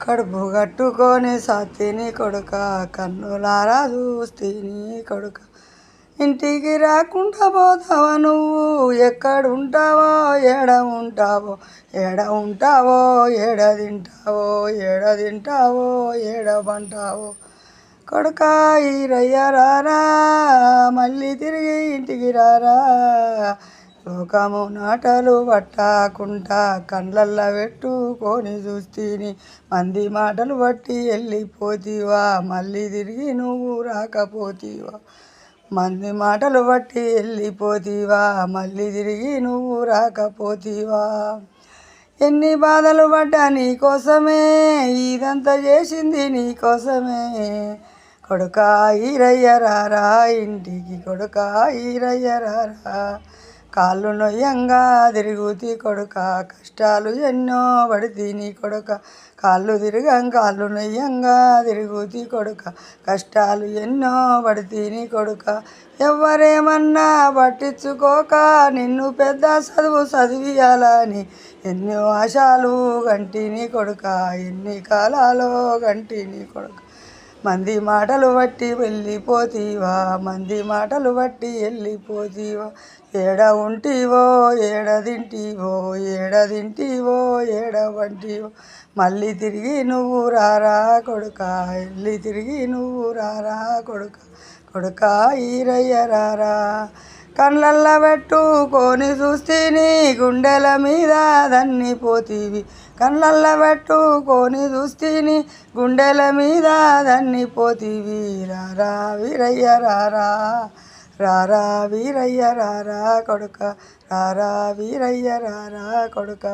కడుపు కట్టుకొని సత్తిని కొడుక కన్నులారా చూస్తీని కొడుక ఇంటికి రాకుండా పోతావా నువ్వు ఎక్కడుంటావో ఏడ ఉంటావో ఏడ ఉంటావో ఏడ తింటావో ఏడ తింటావో ఏడ పంటావో కొడుక ఈరయ్య రారా మళ్ళీ తిరిగి ఇంటికి రారా లోకము నాటలు పట్టకుంటా కండ్లల్లో పెట్టుకొని చూస్తీని మంది మాటలు బట్టి వెళ్ళిపోతీవా మళ్ళీ తిరిగి నువ్వు రాకపోతీవా మంది మాటలు బట్టి వెళ్ళిపోతీవా మళ్ళీ తిరిగి నువ్వు రాకపోతీవా ఎన్ని బాధలు పడ్డా నీకోసమే ఇదంతా చేసింది నీకోసమే కొడుక ఈరయ్య రారా ఇంటికి కొడుక ఈరయ్య రారా కాళ్ళు నొయ్యంగా తిరుగుతీ కొడుక కష్టాలు ఎన్నో పడితే నీ కొడుక కాళ్ళు కాళ్ళు నొయ్యంగా తిరుగుతీ కొడుక కష్టాలు ఎన్నో పడితే నీ కొడుక ఎవరేమన్నా పట్టించుకోక నిన్ను పెద్ద చదువు చదివియాలని ఎన్నో ఆశలు గంటిని కొడుక ఎన్ని కాలాలో గంటిని కొడుక మంది మాటలు బట్టి వెళ్ళిపోతీవా మంది మాటలు బట్టి వెళ్ళిపోతీవా ఏడ ఉంటివో ఏడ తింటివో ఏడ తింటివో ఏడ వంటివో మళ్ళీ తిరిగి నువ్వు రారా కొడుక వెళ్ళి తిరిగి నువ్వు రారా కొడుక కొడుక ఈరయ్య రారా కళ్ళల్లో పెట్టుకొని చూస్తీని గుండెల మీద దన్నిపోతీవి కళ్ళల్లో పెట్టుకొని చూస్తీని గుండెల మీద దన్నిపోతీవి రారా వీరయ్య రారా రారా వీరయ్య రారా కొడుక రారా వీరయ్య రారా కొడుక